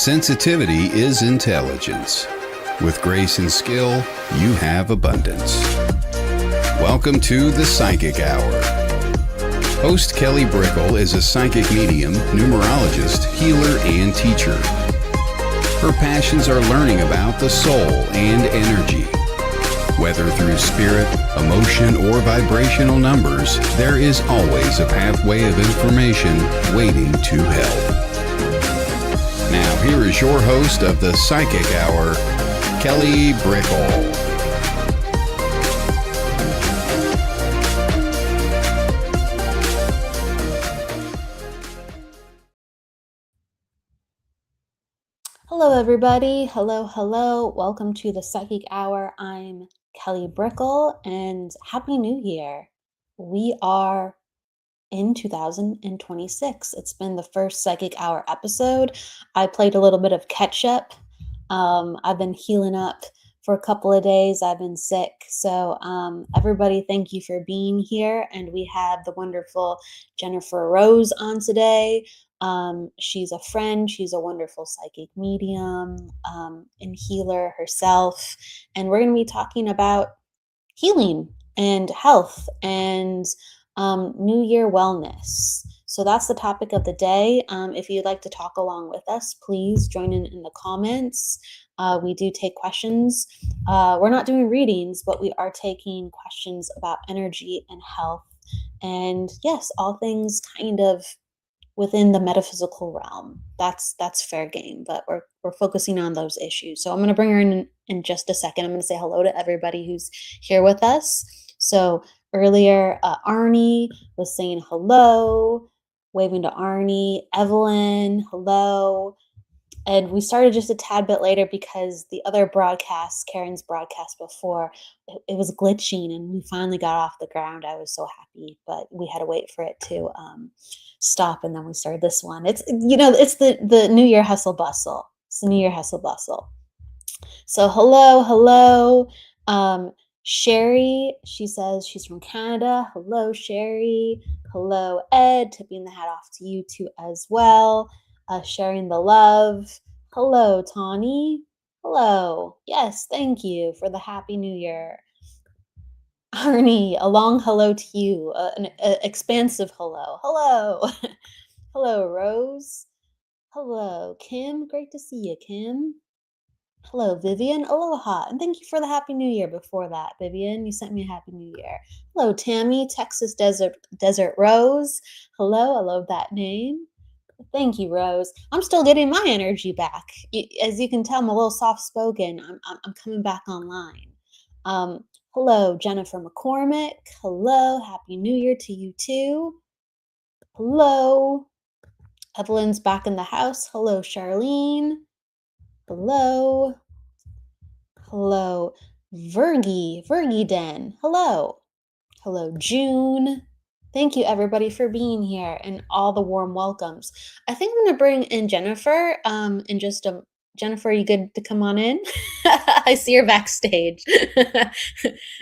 Sensitivity is intelligence. With grace and skill, you have abundance. Welcome to the Psychic Hour. Host Kelly Brickel is a psychic medium, numerologist, healer, and teacher. Her passions are learning about the soul and energy. Whether through spirit, emotion, or vibrational numbers, there is always a pathway of information waiting to help. Now, here is your host of the Psychic Hour, Kelly Brickel. Hello, everybody. Hello. Welcome to the Psychic Hour. I'm Kelly Brickel, and Happy New Year. We are in 2026. It's been the first Psychic Hour episode. I played a little bit of catch up. I've been healing up for a couple of days. I've been sick. So everybody, thank you for being here. And we have the wonderful Jennifer Rose on today. She's a friend. She's a wonderful psychic medium and healer herself. And we're going to be talking about healing and health and New Year wellness. So that's the topic of the day. If you'd like to talk along with us, please join in the comments. We do take questions. We're not doing readings, but we are taking questions about energy and health. And yes, all things kind of within the metaphysical realm. That's fair game, but we're focusing on those issues. So I'm going to bring her in just a second. I'm going to say hello to everybody who's here with us. So earlier, Arnie was saying hello, waving to Arnie. Evelyn, hello. And we started just a tad bit later because the other broadcast, Karen's broadcast before, it was glitching and we finally got off the ground. I was so happy, but we had to wait for it to stop, and then we started this one. It's the New Year hustle bustle. It's the New Year hustle bustle. So hello. Sherry, she says she's from Canada. Hello, Sherry. Hello, Ed. Tipping the hat off to you too as well. Sharing the love. Hello, Tawny. Hello. Yes, thank you for the Happy New Year. Arnie, a long hello to you. An expansive hello. Hello. Hello, Rose. Hello, Kim. Great to see you, Kim. Hello, Vivian. Aloha. And thank you for the Happy New Year before that, Vivian. You sent me a Happy New Year. Hello, Tammy, Texas Desert Rose. Hello, I love that name. Thank you, Rose. I'm still getting my energy back. As you can tell, I'm a little soft-spoken. I'm coming back online. Hello, Jennifer McCormick. Hello, Happy New Year to you too. Hello. Evelyn's back in the house. Hello, Charlene. Hello. Hello, Virgie Den. Hello. Hello, June. Thank you, everybody, for being here and all the warm welcomes. I think I'm going to bring in Jennifer in just a... Jennifer, are you good to come on in? I see her backstage.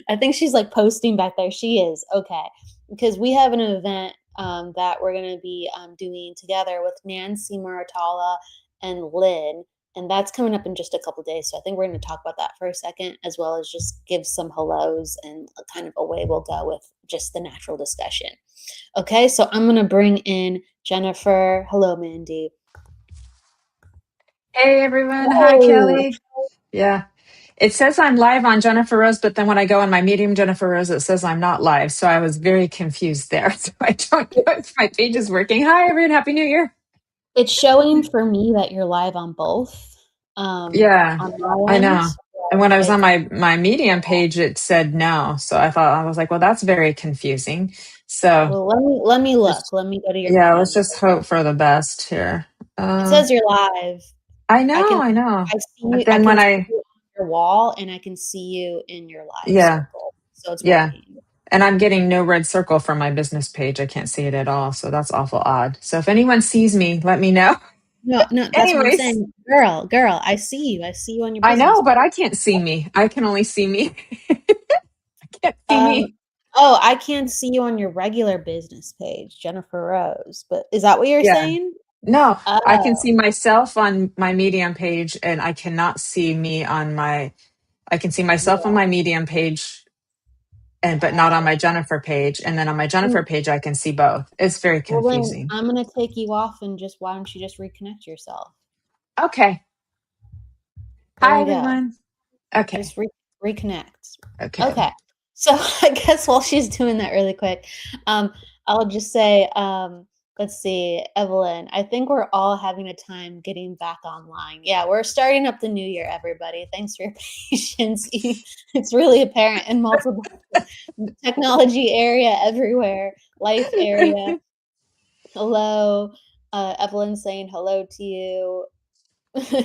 I think she's like posting back there. She is. Okay. Because we have an event that we're going to be doing together with Nancy Muratala and Lynn. And that's coming up in just a couple days. So I think we're going to talk about that for a second, as well as just give some hellos and kind of away we'll go with just the natural discussion. Okay, so I'm going to bring in Jennifer. Hello, Mandy. Hey, everyone. Hi, Kelly. Yeah. It says I'm live on Jennifer Rose, but then when I go on my medium Jennifer Rose, it says I'm not live. So I was very confused there. So I don't know if my page is working. Hi, everyone. Happy New Year. It's showing for me that you're live on both. Yeah, I know. And when I was on my medium page, it said no. So I was like, well, that's very confusing. So well, let me look. Let me go to your yeah, medium. let's just hope for the best here. It says you're live. I know. I see you. But then I can see you on your wall, and I can see you in your live circle. So it's working. And I'm getting no red circle from my business page. I can't see it at all. So that's awful odd. So if anyone sees me, let me know. No, that's what I'm saying. Girl, I see you. I see you on your business I know, page. but I can't see me. I can only see me. I can't see me. Oh, I can't see you on your regular business page, Jennifer Rose. But is that what you're saying? No, I can Oh, see myself on my Medium page, and I cannot see me on my. I can see myself on yeah. my Medium page, but not on Oh. my Jennifer page. And then on my Jennifer page, I can see both. It's very Well, then confusing. I'm gonna take you off and just why don't you just reconnect yourself? Okay. There Hi, we go. everyone. Okay. Just reconnect. Okay. Okay. So I guess while she's doing that really quick, I'll just say, let's see, Evelyn, I think we're all having a time getting back online. Yeah, we're starting up the new year, everybody. Thanks for your patience. It's really apparent in multiple technology area everywhere, life area. Hello. Evelyn saying hello to you.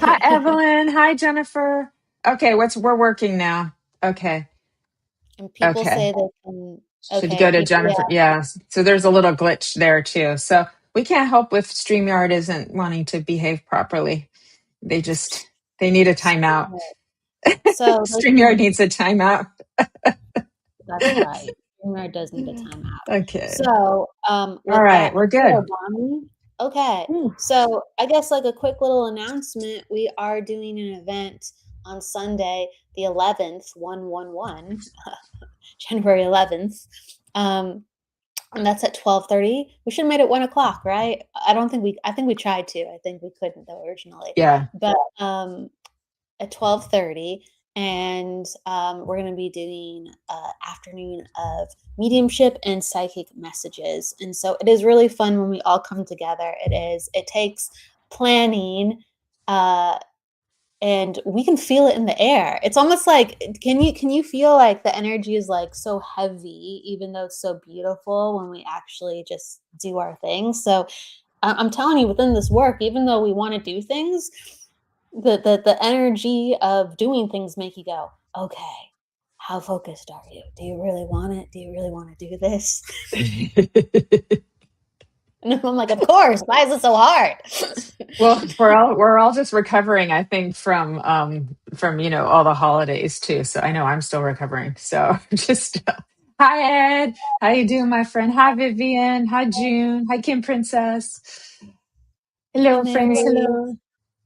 Hi, Evelyn. Hi, Jennifer. Okay, we're working now. Okay. And people Okay. say they can, Should okay, go to people, yeah, Jennifer. Yeah. So there's a little glitch there too. So we can't help if StreamYard isn't wanting to behave properly. They need a timeout. so they StreamYard can, needs a timeout. that's right. Streamer does need a timeout. Okay. So, All with right. that, We're hello, good. Bonnie. Okay, Ooh. so I guess like a quick little announcement, we are doing an event on Sunday, the 11th, 111, January 11th. And that's at 12:30. We should have made it 1 o'clock, right? I think we tried to. I think we couldn't though originally. Yeah. But at 12:30, and we're going to be doing afternoon of mediumship and psychic messages. And so it is really fun when we all come together. It takes planning, and we can feel it in the air. It's almost like, can you feel like the energy is like so heavy, even though it's so beautiful when we actually just do our thing. So I'm telling you, within this work, even though we want to do things, the energy of doing things make you go, okay, how focused are you? Do you really want it? Do you really want to do this? And I'm like, of course. Why is it so hard? Well, we're all just recovering, I think, from all the holidays too. So I know I'm still recovering. So just hi Ed, how you doing, my friend? Hi Vivian, hi June, hi Kim Princess. Hi, Hello, friends. Mary. Hello.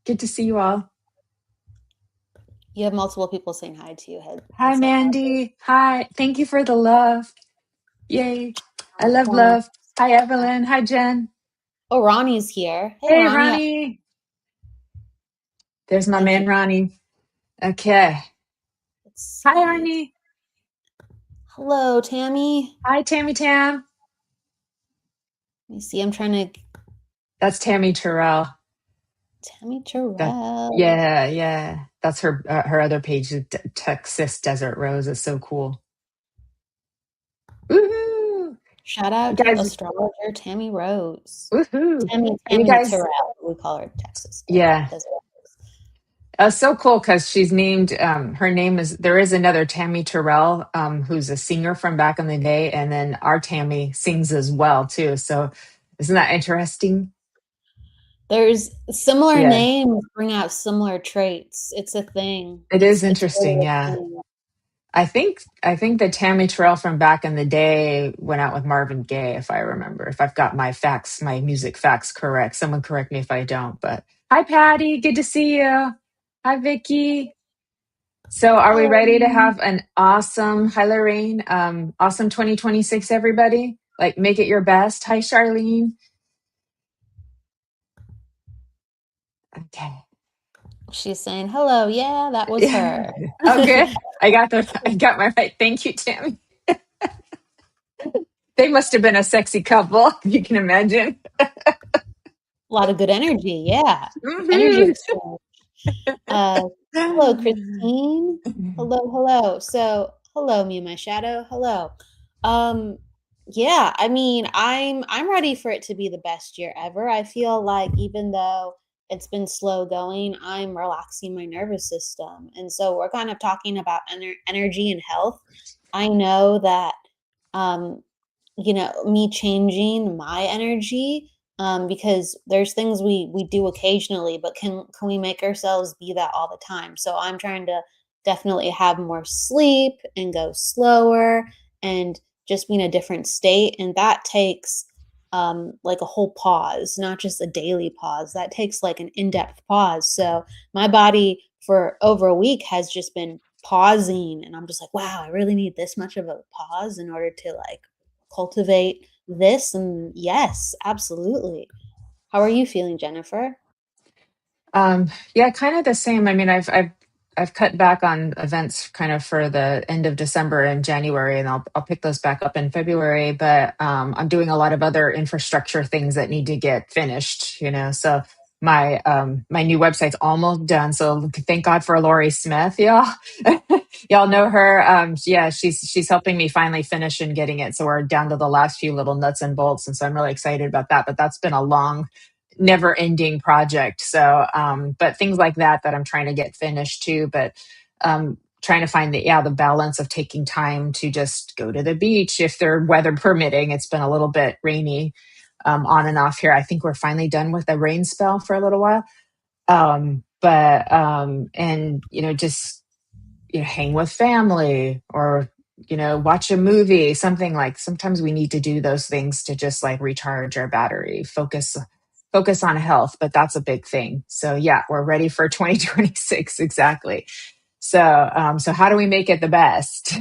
Good to see you all. You have multiple people saying hi to you. Hi Heads up. Mandy. Hi. Thank you for the love. Yay. I love Fun. love. Hi Evelyn. Hi Jen. Oh, Ronnie's here. Hey, Hey Ronnie. Ronnie. There's my Okay, man Ronnie. Okay. let's Hi see. Arnie. Hello, Tammy. Hi Tammy Tam. Let me see. I'm trying to. That's Tammy Terrell. Tammy That Terrell. yeah. That's her other page. Texas Desert Rose is so cool. Woohoo! Shout out to Guys, astrologer Tammy Rose. woohoo. Are you Tammy guys Terrell. We call her Texas. yeah. Desert. So cool because she's named her name is there is another Tammy Terrell who's a singer from back in the day, and then our Tammy sings as well too. So isn't that interesting? There's similar Yeah, names bring out similar traits. It's a thing. it is It's interesting. really a Yeah, thing. I think the Tammy Terrell from back in the day went out with Marvin Gaye, if I remember. If I've got my music facts correct. Someone correct me if I don't. But hi Patty, good to see you. Hi Vicky. So are we Hello. ready to have an awesome, hi Lorraine, awesome 2026, everybody? Like make it your best. Hi Charlene. Okay. She's saying hello. Yeah, that was Yeah. her. Okay. I got my right. Thank you, Tammy. They must have been a sexy couple, if you can imagine. A lot of good energy. Yeah. Energy Mhm. exchange. Uh, hello, Christine. Hello, hello. So, hello, me and my shadow. Hello. Um, yeah, I mean, I'm ready for it to be the best year ever. I feel like even though it's been slow going, I'm relaxing my nervous system. And so we're kind of talking about energy and health. I know that um me changing my energy, because there's things we do occasionally, but can we make ourselves be that all the time? So I'm trying to definitely have more sleep and go slower and just be in a different state, and that takes like a whole pause, not just a daily pause. That takes like an in-depth pause. So my body for over a week has just been pausing, and I'm just like, wow, I really need this much of a pause in order to like cultivate this. And yes, absolutely. How are you feeling, Jennifer? Yeah, kind of the same. I mean, I've cut back on events kind of for the end of December and January, and I'll pick those back up in February. But I'm doing a lot of other infrastructure things that need to get finished. So my new website's almost done. So thank God for Lori Smith, y'all. Y'all know her. Yeah, she's helping me finally finish and getting it. So we're down to the last few little nuts and bolts, and so I'm really excited about that. But that's been a long never ending project. So, but things like that I'm trying to get finished too, but, trying to find the balance of taking time to just go to the beach if they're weather permitting. It's been a little bit rainy, on and off here. I think we're finally done with the rain spell for a little while. And, just, hang with family or, watch a movie, something like sometimes we need to do those things to just like recharge our battery, focus on health, but that's a big thing. So yeah, we're ready for 2026. Exactly. So how do we make it the best?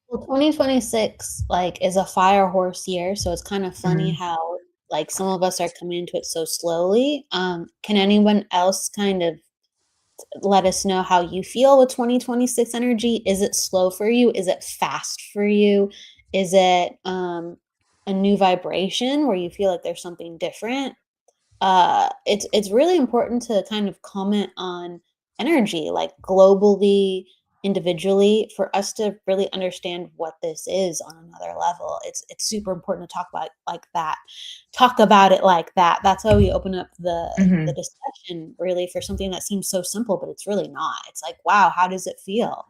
Well, 2026 like is a fire horse year, so it's kind of funny Mhm. how like some of us are coming into it so slowly. Can anyone else kind of let us know how you feel with 2026 energy? Is it slow for you? Is it fast for you? Is it a new vibration where you feel like there's something different? It's really important to kind of comment on energy, like globally, individually, for us to really understand what this is on another level. It's super important to talk about it like that. Talk about it like that. That's why we open up the Mhm. discussion really for something that seems so simple, but it's really not. It's like, wow, how does it feel?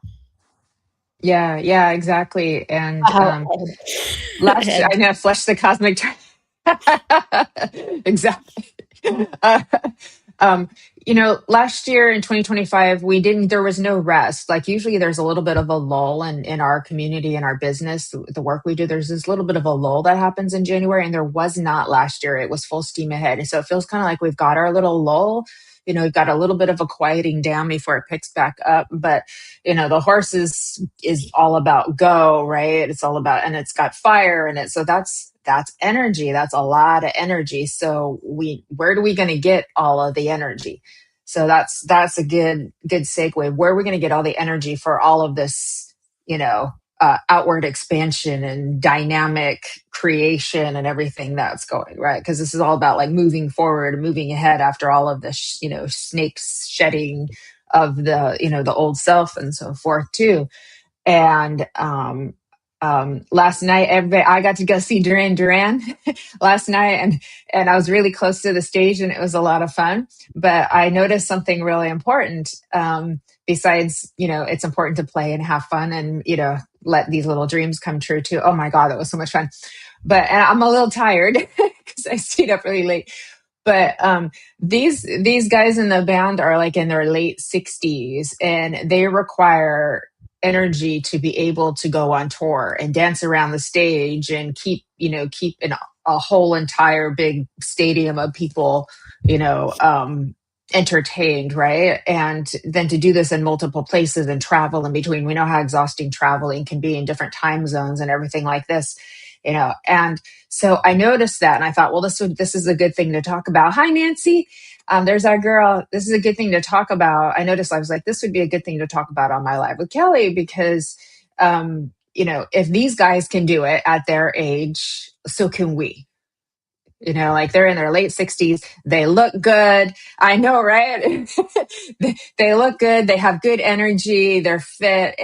Yeah, yeah, exactly. And How last, Ed, I know, flush the cosmic. Exactly. Uh, um, last year in 2025, there was no rest. Like usually there's a little bit of a lull in our community and our business, the work we do. There's this little bit of a lull that happens in January, and there was not last year. It was full steam ahead. And so it feels kind of like we've got our little lull. We've got a little bit of a quieting down before it picks back up. But the horse is all about go, right? It's all about, and it's got fire in it. So that's energy. That's a lot of energy. So where do we going to get all of the energy? So that's a good segue. Where are we going to get all the energy for all of this, outward expansion and dynamic creation and everything that's going right? Because this is all about like moving forward, moving ahead after all of this, snakes shedding of the old self and so forth too. And last night, I got to go see Duran Duran last night, and I was really close to the stage, and it was a lot of fun. But I noticed something really important. Besides, it's important to play and have fun, and let these little dreams come true too. Oh my God, that was so much fun! And I'm a little tired because I stayed up really late. But these guys in the band are like in their late 60s, and they require energy to be able to go on tour and dance around the stage and keep a whole entire big stadium of people, entertained, right? And then to do this in multiple places and travel in between. We know how exhausting traveling can be in different time zones and everything like this, and so I noticed that, and I thought, well, this is a good thing to talk about. Hi, Nancy. There's our girl. This is a good thing to talk about. I noticed I was like, this would be a good thing to talk about on my live with Kelly because, if these guys can do it at their age, so can we. Like they're in their late 60s. They look good. I know, right? They look good. They have good energy. They're fit.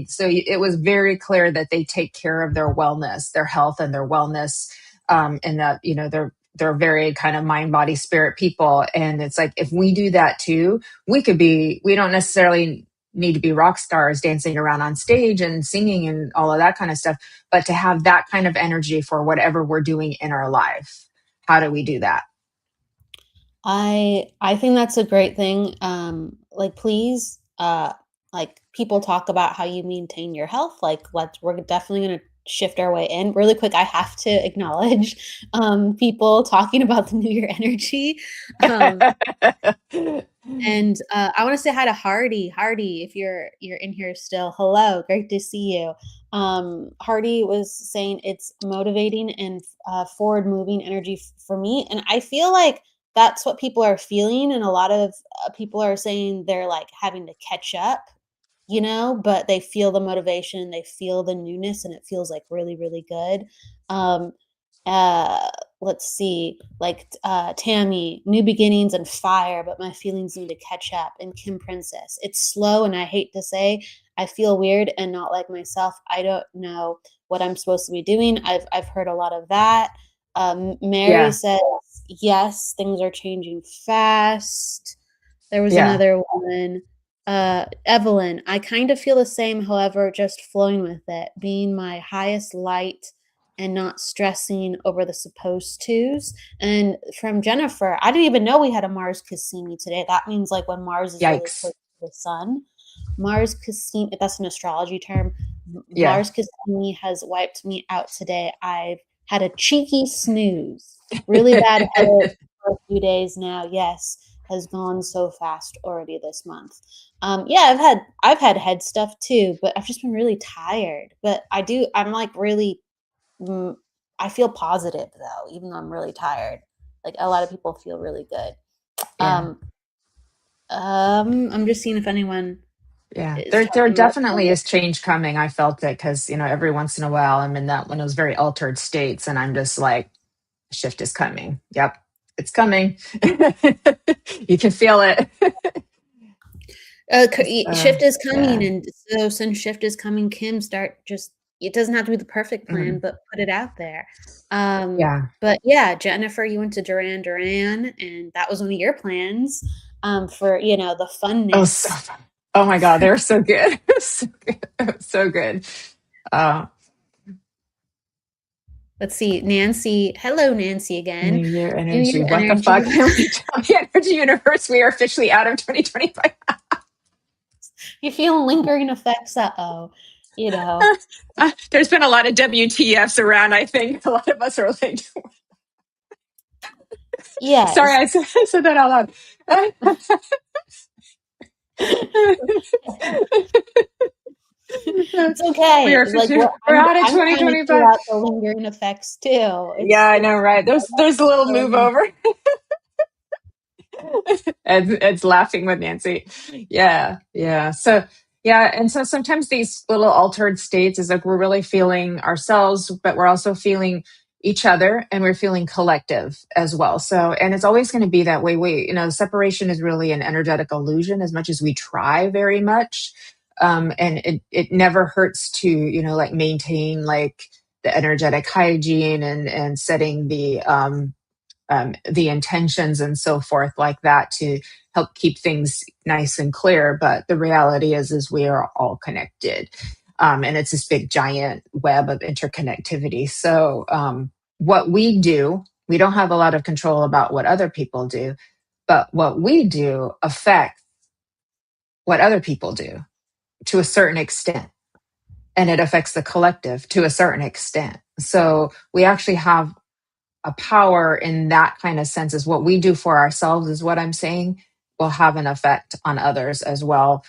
So it was very clear that they take care of their wellness, their health and their wellness. And that, they're very kind of mind, body, spirit people. And it's like, if we do that too, we don't necessarily need to be rock stars dancing around on stage and singing and all of that kind of stuff, but to have that kind of energy for whatever we're doing in our life. How do we do that? I think that's a great thing. Like please, like people talk about how you maintain your health. Like we're definitely gonna shift our way in. Really quick, I have to acknowledge people talking about the New Year energy. And I want to say hi to Hardy. Hardy, if you're in here still, hello, great to see you. Hardy was saying it's motivating and forward moving energy for me, and I feel like that's what people are feeling, and a lot of people are saying they're like having to catch up, but they feel the motivation, they feel the newness, and it feels like really, really good. Um, uh, let's see, like Tammy, new beginnings and fire, but my feelings need to catch up. And Kim Princess, it's slow, and I hate to say, I feel weird and not like myself. I don't know what I'm supposed to be doing. I've heard a lot of that. Mary Yeah. says, yes, things are changing fast. There was Yeah. another one. Evelyn, I kind of feel the same, however, just flowing with it, being my highest light and not stressing over the supposed tos. And from Jennifer, I didn't even know we had a Mars Cassini today. That means like when Mars is really Yikes. close to the sun. Mars Cassini, that's an astrology term. Yeah. Mars Cassini has wiped me out today. I've had a cheeky snooze. Really bad headache for a few days now. Yes, has gone so fast already this month. Yeah, I've had head stuff too, but I've just been really tired. But I'm like really, I feel positive though, even though I'm really tired. Like a lot of people feel really good. Yeah. I'm just seeing if anyone Yeah. is There talking about. definitely is change coming. I felt it because, every once in a while I'm in that one of those very altered states and I'm just like, shift is coming. Yep. It's coming. You can feel it. Shift is coming, Yeah. and so since shift is coming, Kim, it doesn't have to be the perfect plan, Mhm. but put it out there. Yeah. But yeah, Jennifer, you went to Duran, and that was one of your plans, for, the Oh, so funness. fun. Oh my God. They're so good. So good. So good. Uh, Let's see, Nancy. Hello, Nancy again. New Year New energy. Year What the energy. fuck? Tell the energy universe. We are officially out of 2025. You feel lingering effects? Uh-oh, you know. There's been a lot of WTFs around, I think. A lot of us are like, sorry, Yes. I said that out loud. It's We are okay. Like, officially, we're out of I'm trying to clear 2025. out the lingering effects too. Yeah, I know, right? There's a little move Um, over. Ed's laughing with Nancy. Yeah, yeah. So yeah, and so sometimes these little altered states is like we're really feeling ourselves, but we're also feeling each other and we're feeling collective as well. So and it's always going to be that way. Separation is really an energetic illusion as much as we try very much. And it never hurts to, like maintain like the energetic hygiene and setting the intentions and so forth like that to help keep things nice and clear. But the reality is we are all connected, and it's this big giant web of interconnectivity. So what we do, we don't have a lot of control about what other people do, but what we do affects what other people do to a certain extent. And it affects the collective to a certain extent. So we actually have a power in that kind of sense is what we do for ourselves is what I'm saying will have an effect on others as well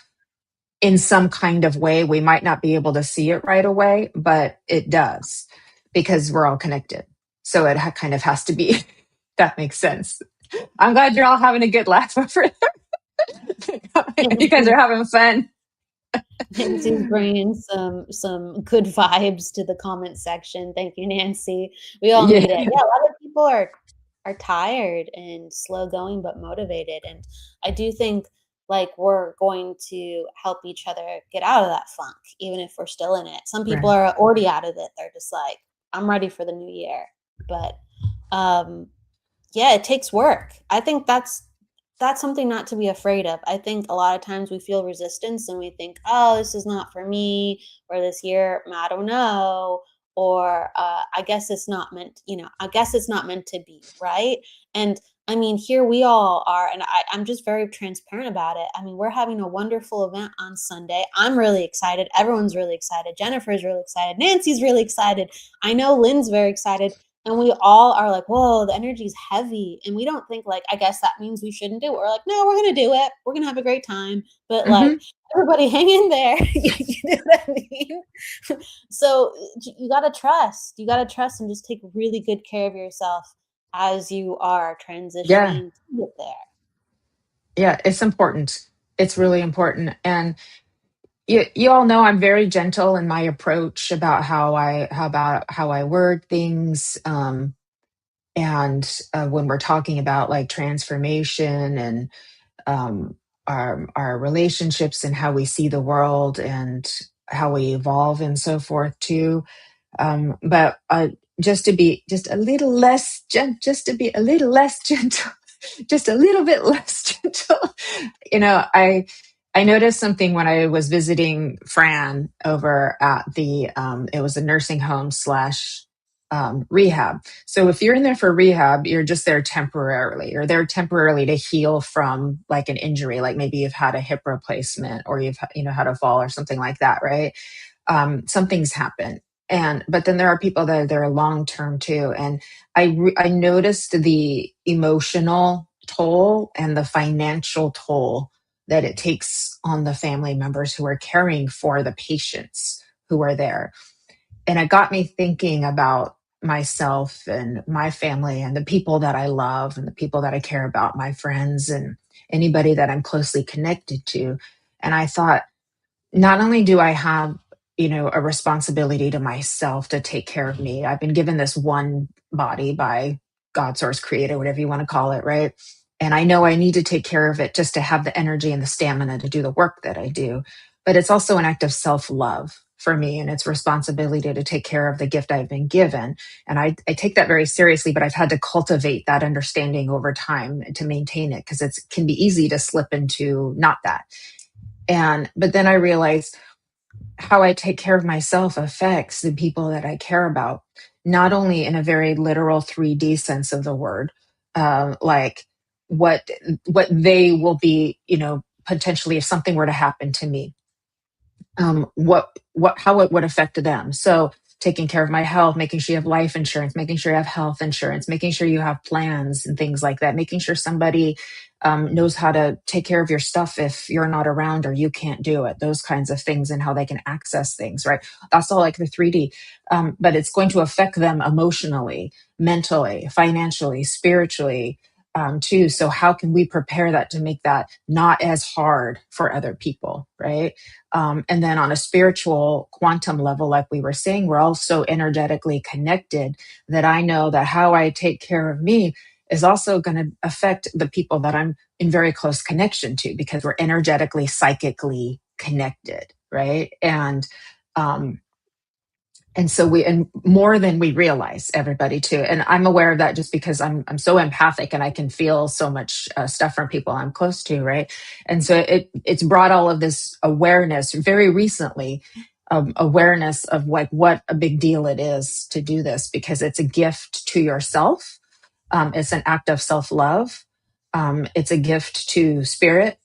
in some kind of way. We might not be able to see it right away, but it does because we're all connected. So it kind of has to be. That makes sense. I'm glad you're all having a good laugh over it. You guys are having fun. Nancy's bringing some good vibes to the comment section. Thank you, Nancy. We all Yeah. need it. Yeah, a lot of people are tired and slow going but motivated, and I do think like we're going to help each other get out of that funk even if we're still in it. Some people Right. are already out of it. They're just like, I'm ready for the new year. But um yeah, it takes work. I think that's something not to be afraid of. I think a lot of times we feel resistance and we think, oh, this is not for me, or this year, I don't know, or I guess it's not meant, I guess it's not meant to be, right? And I mean, here we all are, and I'm just very transparent about it. I mean, we're having a wonderful event on Sunday. I'm really excited. Everyone's really excited. Jennifer's really excited. Nancy's really excited. I know Lynn's very excited. And we all are like, whoa, the energy's heavy. And we don't think like, I guess that means we shouldn't do it. We're like, no, we're going to do it. We're going to have a great time. But like, everybody hang in there. You know what I mean? So you got to trust. You got to trust and just take really good care of yourself as you are transitioning to get there. Yeah, it's important. It's really important. And you all know I'm very gentle in my approach about how I word things. And when we're talking about like transformation and um, our relationships and how we see the world and how we evolve and so forth too. But just to be just a little less just to be a little less gentle, just a little bit less gentle. I noticed something when I was visiting Fran over at the it was a nursing home slash rehab. So if you're in there for rehab, you're just there temporarily. You're there temporarily to heal from like an injury, like maybe you've had a hip replacement or you've had a fall or something like that, right? Something's happened. But then there are people that are there long term too. And I noticed the emotional toll and the financial toll that it takes on the family members who are caring for the patients who are there. And it got me thinking about myself and my family and the people that I love and the people that I care about, my friends and anybody that I'm closely connected to. And I thought, not only do I have, a responsibility to myself to take care of me. I've been given this one body by God, source, creator, whatever you want to call it, right? And I know I need to take care of it just to have the energy and the stamina to do the work that I do. But it's also an act of self-love for me, and it's responsibility to take care of the gift I've been given. And I take that very seriously, but I've had to cultivate that understanding over time to maintain it because it can be easy to slip into not that. But then I realized how I take care of myself affects the people that I care about, not only in a very literal 3D sense of the word, like what they will be, potentially if something were to happen to me, how it would affect them. So taking care of my health, making sure you have life insurance, making sure you have health insurance, making sure you have plans and things like that, making sure somebody knows how to take care of your stuff if you're not around or you can't do it, those kinds of things and how they can access things, right? That's all like the 3D. But it's going to affect them emotionally, mentally, financially, spiritually, too. So how can we prepare that to make that not as hard for other people, right? And then on a spiritual quantum level, like we were saying, we're all so energetically connected that I know that how I take care of me is also going to affect the people that I'm in very close connection to because we're energetically, psychically connected, right? And so and more than we realize, everybody too. And I'm aware of that just because I'm so empathic and I can feel so much stuff from people I'm close to, right? And so it's brought all of this awareness very recently, awareness of like what a big deal it is to do this because it's a gift to yourself. It's an act of self-love. It's a gift to spirit.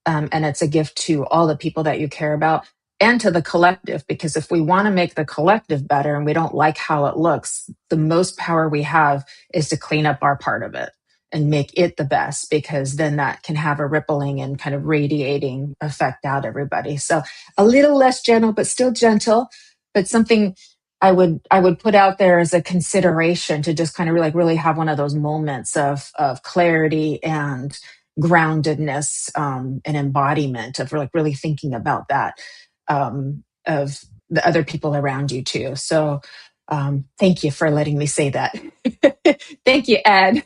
And it's a gift to all the people that you care about and to the collective, because if we want to make the collective better and we don't like how it looks, the most power we have is to clean up our part of it and make it the best, because then that can have a rippling and kind of radiating effect out everybody. So a little less gentle, but still gentle, but something I would put out there as a consideration to just kind of really have one of those moments of clarity and groundedness, and embodiment of really thinking about that, of the other people around you too. So thank you for letting me say that. Thank you, Ed.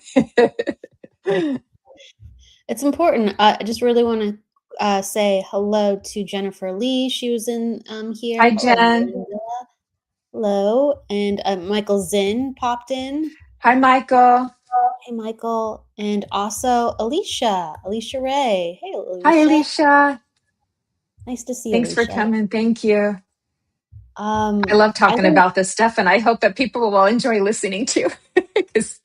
It's important. I just really want to say hello to Jennifer Lee. She was in here. Hi, Hello, Jen. Linda. Hello. And Michael Zinn popped in. Hi, Michael. Hey, Michael. And also Alicia Ray. Hey, Alicia. Hi, Alicia. Nice to see you, Thanks Alicia. for coming. Thank you. I love talking about this stuff, and I hope that people will enjoy listening to because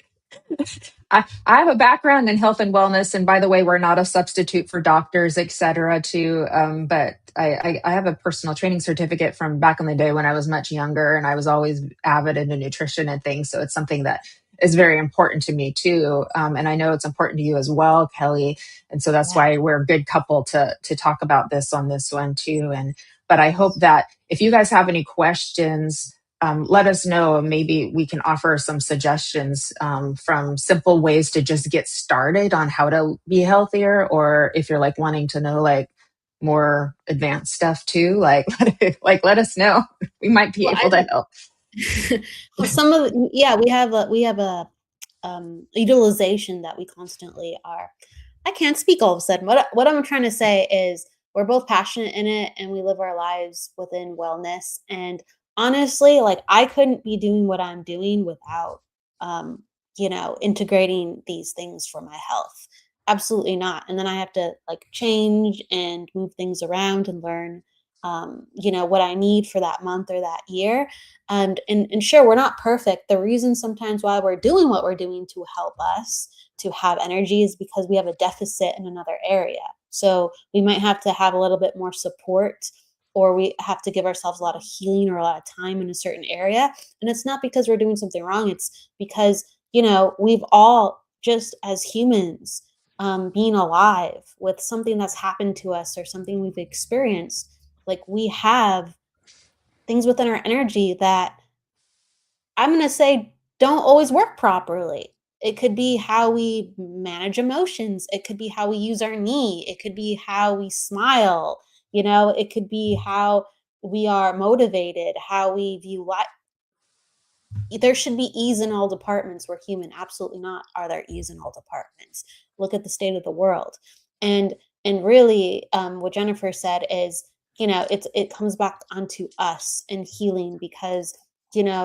I have a background in health and wellness, and by the way, we're not a substitute for doctors, et cetera, too. But I have a personal training certificate from back in the day when I was much younger, and I was always avid into nutrition and things. So it's something that is very important to me too, and I know it's important to you as well, Kelly. And so that's why we're a good couple to talk about this on this one too. And but I hope that if you guys have any questions, let us know. Maybe we can offer some suggestions from simple ways to just get started on how to be healthier, or if you're like wanting to know like more advanced stuff too, like let us know. We might be able to help. Well, we have a utilization that we constantly are. I can't speak all of a sudden. What I'm trying to say is we're both passionate in it, and we live our lives within wellness. And honestly, like, I couldn't be doing what I'm doing without, integrating these things for my health. Absolutely not. And then I have to like change and move things around and learn, what I need for that month or that year. And sure, we're not perfect. The reason sometimes why we're doing what we're doing to help us to have energy is because we have a deficit in another area. So we might have to have a little bit more support, or we have to give ourselves a lot of healing or a lot of time in a certain area. And it's not because we're doing something wrong. It's because, we've all, just as humans, being alive with something that's happened to us or something we've experienced, like, we have things within our energy that, I'm going to say, don't always work properly. It could be how we manage emotions. It could be how we use our knee. It could be how we smile. It could be how we are motivated, how we view life. There should be ease in all departments. We're human. Absolutely not are there ease in all departments. Look at the state of the world. And really, what Jennifer said is, it comes back onto us and healing, because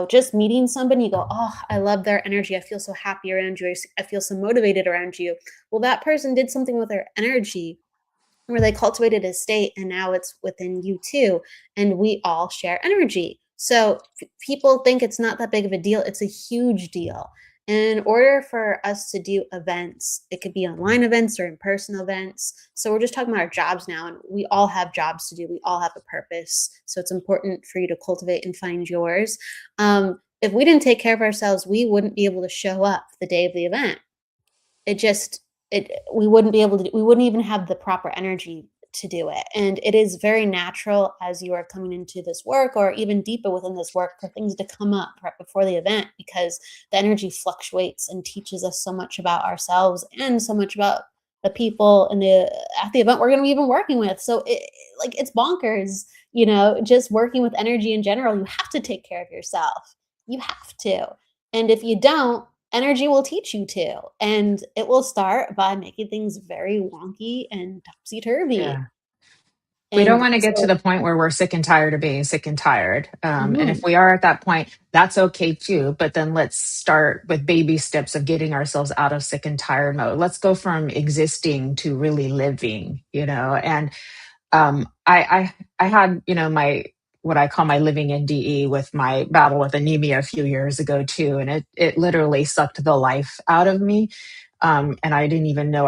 just meeting somebody, you go, oh, I love their energy. I feel so happy around you. I feel so motivated around you. Well, that person did something with their energy where they cultivated a state, and now it's within you too. And we all share energy. So people think it's not that big of a deal. It's a huge deal. And in order for us to do events, it could be online events or in-person events. So we're just talking about our jobs now, and we all have jobs to do. We all have a purpose. So it's important for you to cultivate and find yours. If we didn't take care of ourselves, we wouldn't be able to show up the day of the event. We wouldn't be able to, we wouldn't even have the proper energy to do it. And it is very natural, as you are coming into this work, or even deeper within this work, for things to come up right before the event, because the energy fluctuates and teaches us so much about ourselves and so much about the people at the event we're going to be even working with. So it's bonkers, just working with energy in general. You have to take care of yourself. You have to. And if you don't, energy will teach you to, and it will start by making things very wonky and topsy-turvy. Yeah. We don't want to get to the point where we're sick and tired of being sick and tired. And if we are at that point, that's okay too. But then let's start with baby steps of getting ourselves out of sick and tired mode. Let's go from existing to really living, and I had, my, what I call my living NDE with my battle with anemia a few years ago too. And it literally sucked the life out of me. And I didn't even know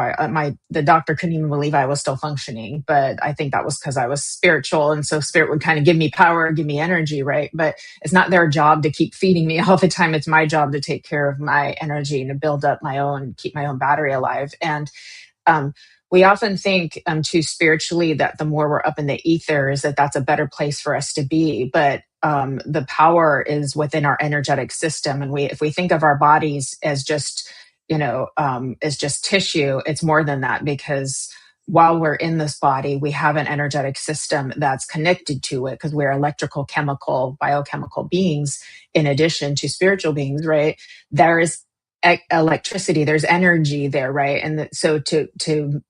the doctor couldn't even believe I was still functioning. But I think that was because I was spiritual. And so spirit would kind of give me power, give me energy, right? But it's not their job to keep feeding me all the time. It's my job to take care of my energy and to build up keep my own battery alive. And we often think too spiritually that the more we're up in the ethers, that's a better place for us to be. But the power is within our energetic system. And if we think of our bodies as just, as just tissue, it's more than that, because while we're in this body, we have an energetic system that's connected to it, because we're electrical, chemical, biochemical beings in addition to spiritual beings, right? There is electricity, there's energy there, right? And so to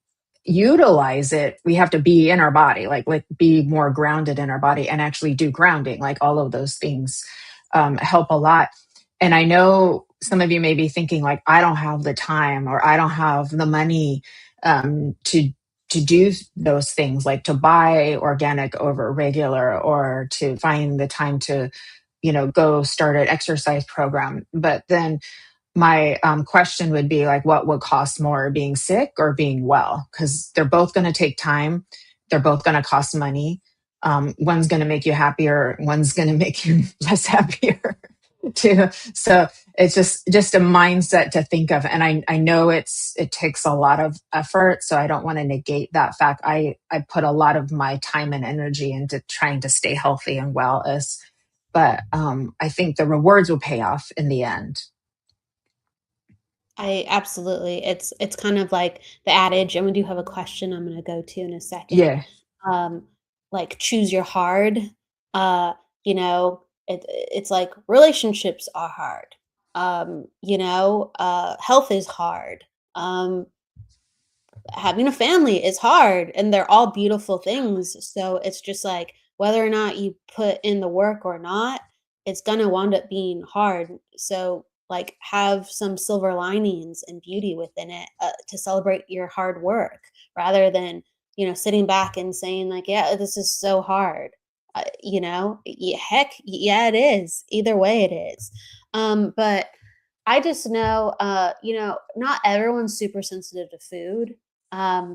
utilize it, we have to be in our body, like be more grounded in our body and actually do grounding. Like all of those things help a lot. And I know some of you may be thinking like, I don't have the time, or I don't have the money to do those things, like to buy organic over regular, or to find the time to, go start an exercise program. But then my question would be like, what would cost more, being sick or being well? Because they're both going to take time. They're both going to cost money. One's going to make you happier. One's going to make you less happier too. So it's just a mindset to think of. And I know it takes a lot of effort. So I don't want to negate that fact. I put a lot of my time and energy into trying to stay healthy and well but I think the rewards will pay off in the end. I absolutely. It's kind of like the adage, and we do have a question I'm going to go to in a second. Yeah. Like choose your hard. It's like relationships are hard. Health is hard. Having a family is hard, and they're all beautiful things. So it's just like whether or not you put in the work or not, it's gonna wind up being hard. So like have some silver linings and beauty within it to celebrate your hard work rather than sitting back and saying like, yeah, this is so hard. Heck yeah, it is. Either way it is. But I just know, not everyone's super sensitive to food,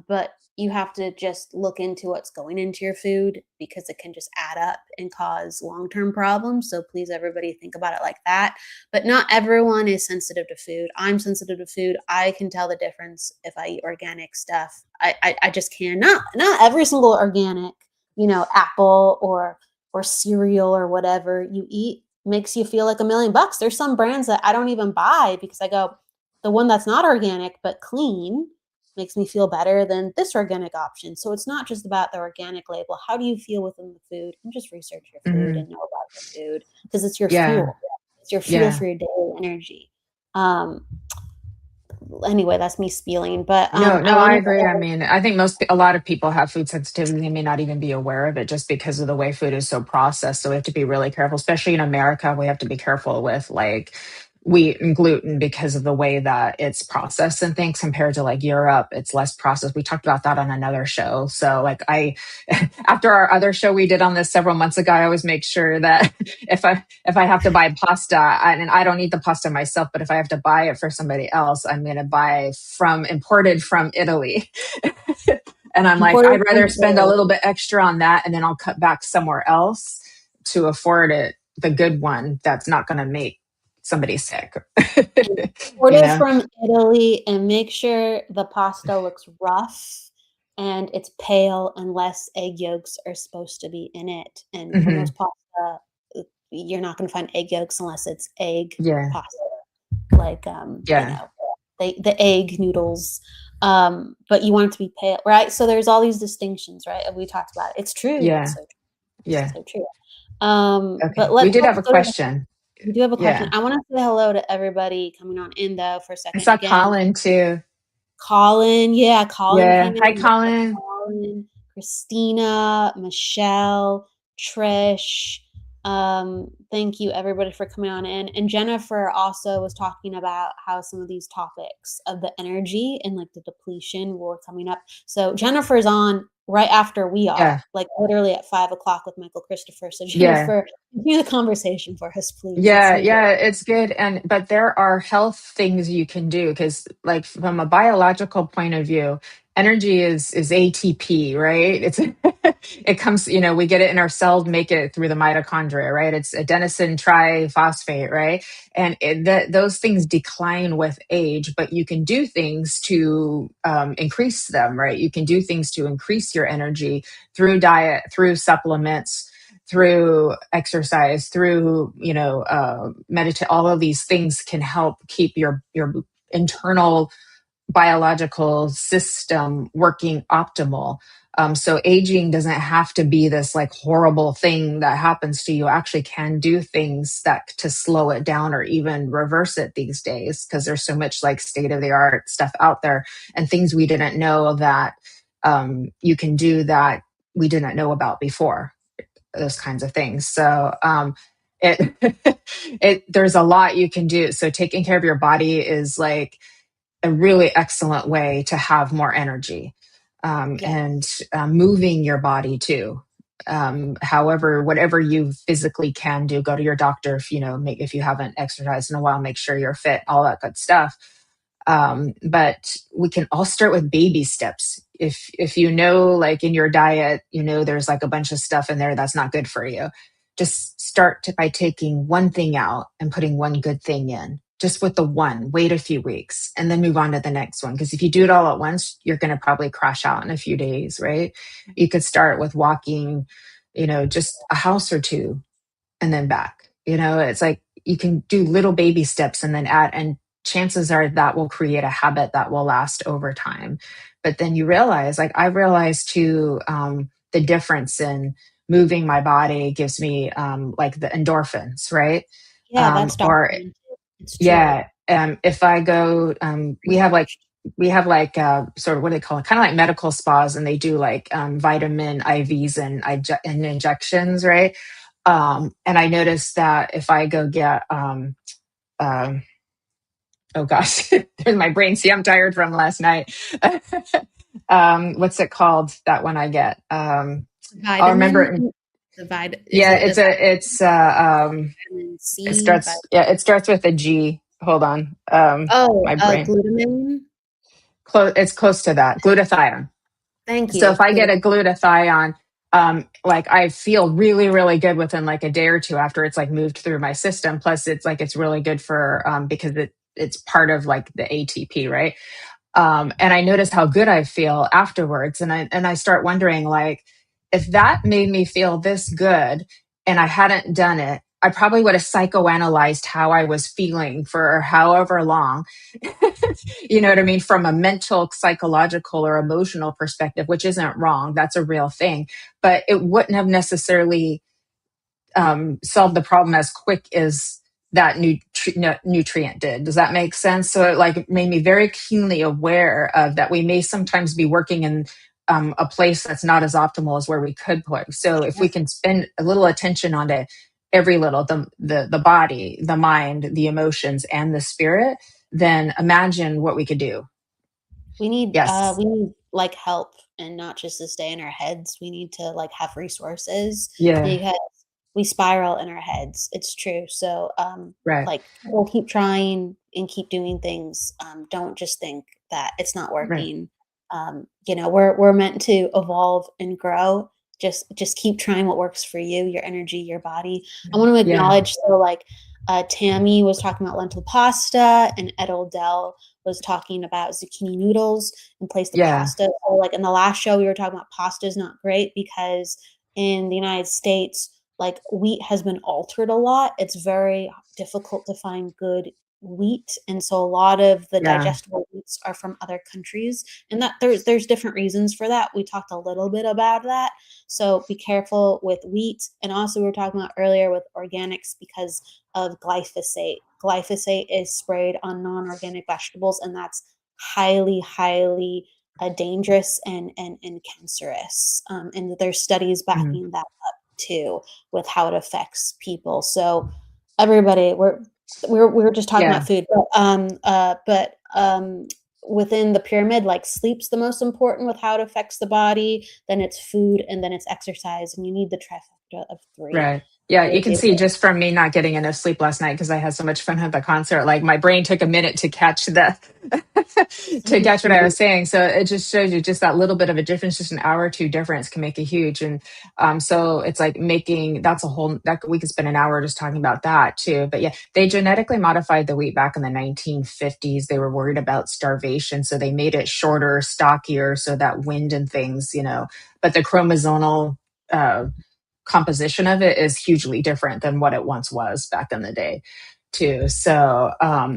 but you have to just look into what's going into your food because it can just add up and cause long-term problems. So please, everybody, think about it like that. But not everyone is sensitive to food. I'm sensitive to food. I can tell the difference if I eat organic stuff. I just can. Not every single organic, apple or cereal or whatever you eat makes you feel like $1,000,000. There's some brands that I don't even buy because I go, the one that's not organic but clean makes me feel better than this organic option. So it's not just about the organic label. How do you feel within the food? And just research your food and know about your food because it's your fuel. It's your fuel for your daily energy. Anyway, that's me spieling, but No, I agree. I mean, I think a lot of people have food sensitivity. They may not even be aware of it just because of the way food is so processed. So we have to be really careful, especially in America. We have to be careful with like wheat and gluten because of the way that it's processed and things compared to like Europe. It's less processed. We talked about that on another show. So like after our other show we did on this several months ago, I always make sure that if I have to buy pasta, and I don't eat the pasta myself, but if I have to buy it for somebody else, I'm going to buy imported from Italy. And I'm like, I'd rather spend a little bit extra on that and then I'll cut back somewhere else to afford the good one that's not going to make somebody sick. Order from Italy and make sure the pasta looks rough and it's pale and less egg yolks are supposed to be in it. And for most pasta, you're not going to find egg yolks unless it's egg pasta. Like, the egg noodles. But you want it to be pale, right? So there's all these distinctions, right? We talked about it. It's true. Yeah. It's so true. Yeah. So true. Okay. But we did have a question. We do have a question. I want to say hello to everybody coming on in though for a second. I saw Colin too. Colin. Yeah. Colin. Hi, Colin. Colin, Christina, Michelle, Trish. Thank you everybody for coming on in. And Jennifer also was talking about how some of these topics of the energy and like the depletion were coming up. So Jennifer's on right after we are, like literally at 5:00 with Michael Christopher. So Jennifer, continue the conversation for us, please. It's good. But there are health things you can do because like from a biological point of view, energy is ATP, right? It comes, we get it in our cells, make it through the mitochondria, right? It's adenosine triphosphate, right? And those things decline with age, but you can do things to increase them, right? You can do things to increase your energy through diet, through supplements, through exercise, through, meditate. All of these things can help keep your internal biological system working optimal. So aging doesn't have to be this like horrible thing that happens to you. Actually can do things to slow it down or even reverse it these days because there's so much like state of the art stuff out there and things we didn't know that you can do that we didn't know about before, those kinds of things. So there's a lot you can do. So taking care of your body is like a really excellent way to have more energy and moving your body too. however, whatever you physically can do, go to your doctor if if you haven't exercised in a while, make sure you're fit, all that good stuff. But we can all start with baby steps. If like in your diet, there's like a bunch of stuff in there that's not good for you. Just start by taking one thing out and putting one good thing in. Just with the one, wait a few weeks and then move on to the next one. Because if you do it all at once, you're going to probably crash out in a few days, right? You could start with walking, just a house or two and then back. It's like you can do little baby steps and then add, and chances are that will create a habit that will last over time. But then you realize, like I realized too, the difference in moving my body gives me like the endorphins, right? Yeah, that's Or documented. It's true. yeah, if I go, we have like sort of what do they call it, kind of like medical spas, and they do like vitamin IVs and injections, right? And I noticed that if I go get um, oh gosh, there's my brain. See, I'm tired from last night. What's it called? That one I get. I'll remember Vitamin, it. is Yeah, it the vitamin C? it starts with a G. Hold on. Oh, My brain. glutamine. It's close to that. Glutathione. Thank So you. if I get a glutathione, like I feel really, really good within like a day or two after it's like moved through my system. Plus it's like, it's really good for, because it's part of like the ATP, right? And I notice how good I feel afterwards. And I start wondering, like, if that made me feel this good and I hadn't done it, I probably would have psychoanalyzed how I was feeling for however long. You know what I mean? From a mental, psychological, or emotional perspective, which isn't wrong. That's a real thing. But it wouldn't have necessarily solved the problem as quick as that nutrient did. Does that make sense? So it like made me very keenly aware of that we may sometimes be working in a place that's not as optimal as where we could put. So if we can spend a little attention onto every little, the body, the mind, the emotions, and the spirit, then imagine what we could do. We need Yes. like help, and not just to stay in our heads. We need to like have resources Yeah. because we spiral in our heads. It's true. So Right. like we'll keep trying and keep doing things. Don't just think that it's not Right. working. We're meant to evolve and grow. Just keep trying what works for you, your energy, your body. I want to Yeah. acknowledge, so like Tammy was talking about lentil pasta, and Edel Dell was talking about zucchini noodles in place of Yeah. pasta. So like in the last show, we were talking about pasta is not great because in the United States, like wheat has been altered a lot. It's very difficult to find good wheat, and so a lot of the Yeah. digestible wheats are from other countries, and that there's different reasons for that. We talked a little bit about that, so be careful with wheat. And also we were talking about earlier with organics because of glyphosate. Glyphosate is sprayed on non-organic vegetables, and that's highly dangerous and cancerous. And there's studies Mhm. backing that up too with how it affects people. So everybody, we were just talking Yeah. about food, but within the pyramid, like sleep's the most important with how it affects the body. Then it's food, and then it's exercise, and you need the trifecta of three. Right. Yeah, you can see just from me not getting enough sleep last night because I had so much fun at the concert. Like my brain took a minute to catch the to catch what I was saying. So it just shows you just that little bit of a difference, just an hour or two difference can make a huge. And so it's like making that's a whole that we could spend an hour just talking about that too. But yeah, they genetically modified the wheat back in the 1950s. They were worried about starvation, so they made it shorter, stockier, so that wind and things, But the chromosomal composition of it is hugely different than what it once was back in the day too. So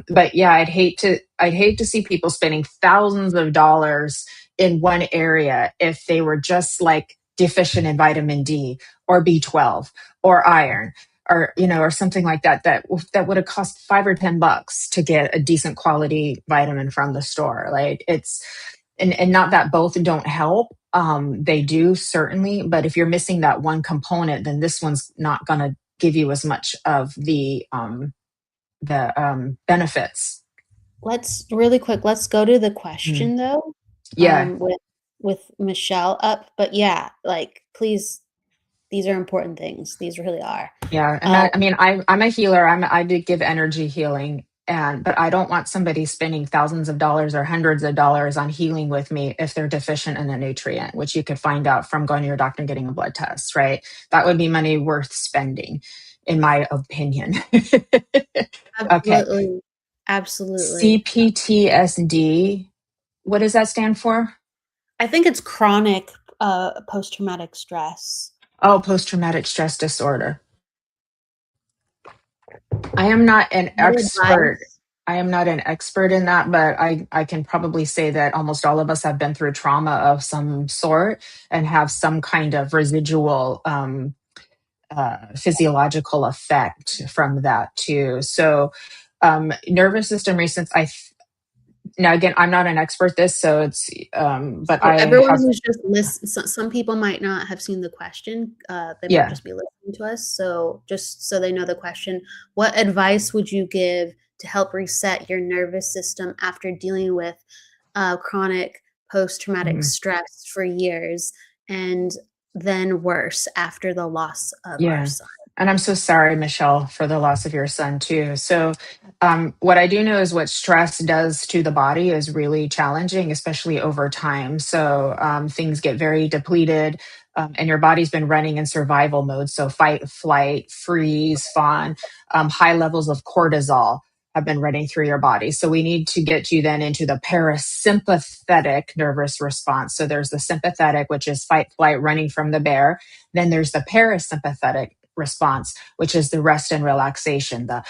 but yeah, I'd hate to see people spending thousands of dollars in one area if they were just like deficient in vitamin D or B12 or iron or something like that would have cost $5 or $10 to get a decent quality vitamin from the store. Like it's and not that both don't help. They do certainly, but if you're missing that one component, then this one's not going to give you as much of the benefits. Let's really quick. Let's go to the Mm. question though, Yeah. with Michelle up. But yeah, like please These are important things. These really are. Yeah. And I mean, I'm a healer. I did give energy healing, but I don't want somebody spending thousands of dollars or hundreds of dollars on healing with me if they're deficient in a nutrient, which you could find out from going to your doctor and getting a blood test, right? That would be money worth spending, in my opinion. Okay. Absolutely. Absolutely. CPTSD, what does that stand for? I think it's chronic post-traumatic stress. Oh, post-traumatic stress disorder. I am not an What expert. advice? I am not an expert in that, but I can probably say that almost all of us have been through trauma of some sort and have some kind of residual physiological effect from that too. So, nervous system response. Now again, I'm not an expert this, so it's but So I everyone have, who's just listening, some people might not have seen the question. They might yeah. just be listening to us. So just so they know the question, what advice would you give to help reset your nervous system after dealing with chronic post-traumatic Mhm. stress for years and then worse after the loss of our Yeah. son? And I'm so sorry, Michelle, for the loss of your son, too. So, what I do know is what stress does to the body is really challenging, especially over time. So, things get very depleted, and your body's been running in survival mode. So, fight, flight, freeze, fawn, high levels of cortisol have been running through your body. So, we need to get you then into the parasympathetic nervous response. So, there's the sympathetic, which is fight, flight, running from the bear. Then there's the parasympathetic response, which is the rest and relaxation, the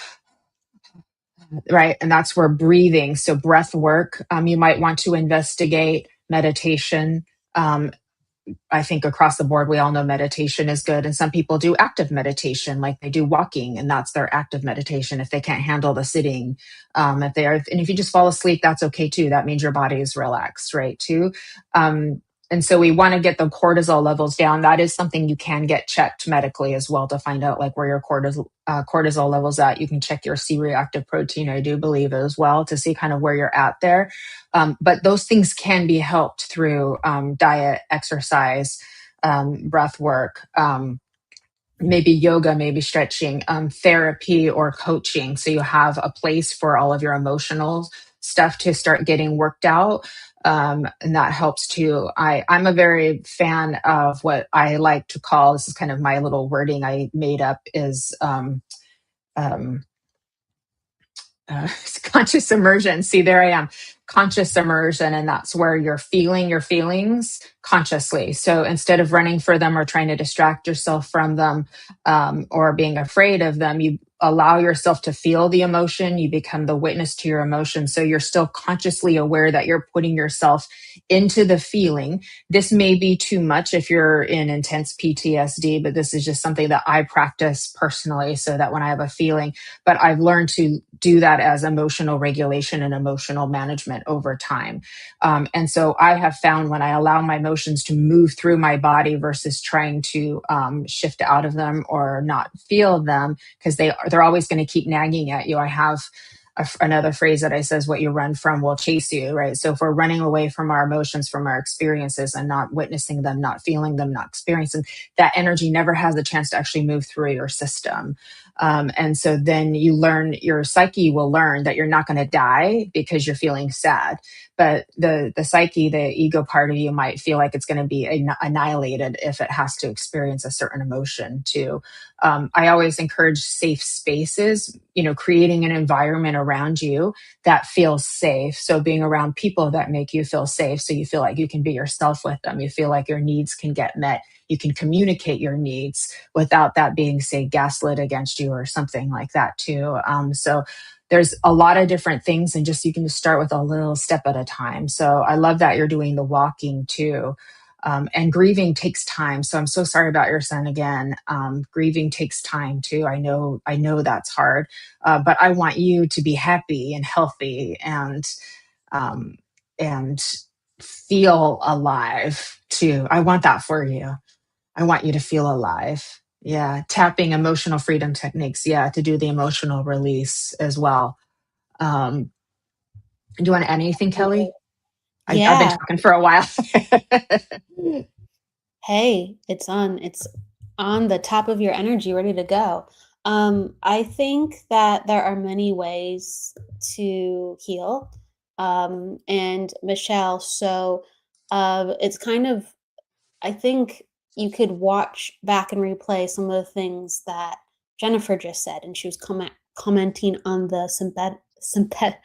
right. And that's where breathing. So breath work, you might want to investigate meditation. Um, I think across the board, we all know meditation is good. And some people do active meditation, like they do walking, and that's their active meditation if they can't handle the sitting. If they are, and if you just fall asleep, that's okay too. That means your body is relaxed, right? Too. And so we want to get the cortisol levels down. That is something you can get checked medically as well to find out like where your cortisol levels at. You can check your C-reactive protein, I do believe, as well, to see kind of where you're at there. But those things can be helped through diet, exercise, breath work, maybe yoga, maybe stretching, therapy or coaching. So you have a place for all of your emotional stuff to start getting worked out. And that helps too. I'm a very fan of what I like to call, this is kind of my little wording I made up, is um, conscious immersion. See, there I am, conscious immersion. And that's where you're feeling your feelings consciously. So instead of running for them or trying to distract yourself from them, or being afraid of them, you allow yourself to feel the emotion. You become the witness to your emotion. So you're still consciously aware that you're putting yourself into the feeling. This may be too much if you're in intense PTSD, but this is just something that I practice personally so that when I have a feeling, but I've learned to do that as emotional regulation and emotional management over time. And so I have found when I allow my emotions to move through my body versus trying to shift out of them or not feel them, because they're always going to keep nagging at you. I have another phrase that I says, what you run from will chase you, right? So if we're running away from our emotions, from our experiences and not witnessing them, not feeling them, not experiencing, that energy never has a chance to actually move through your system. And so then you learn, your psyche will learn that you're not going to die because you're feeling sad. But the psyche, the ego part of you might feel like it's going to be annihilated if it has to experience a certain emotion too. I always encourage safe spaces, creating an environment around you that feels safe. So being around people that make you feel safe. So you feel like you can be yourself with them. You feel like your needs can get met. You can communicate your needs without that being, say, gaslit against you or something like that too. So there's a lot of different things, and just you can just start with a little step at a time. So I love that you're doing the walking too. And grieving takes time. So I'm so sorry about your son again. Grieving takes time too. I know that's hard, but I want you to be happy and healthy um, and feel alive too. I want that for you. I want you to feel alive. Yeah. Tapping emotional freedom techniques. Yeah. To do the emotional release as well. Do you want to add anything, Kelly? I've been Yeah. talking for a while. Hey, it's on. It's on the top of your energy, ready to go. I think that there are many ways to heal. And Michelle, so it's kind of, I think you could watch back and replay some of the things that Jennifer just said, and she was commenting on the Sympathetic,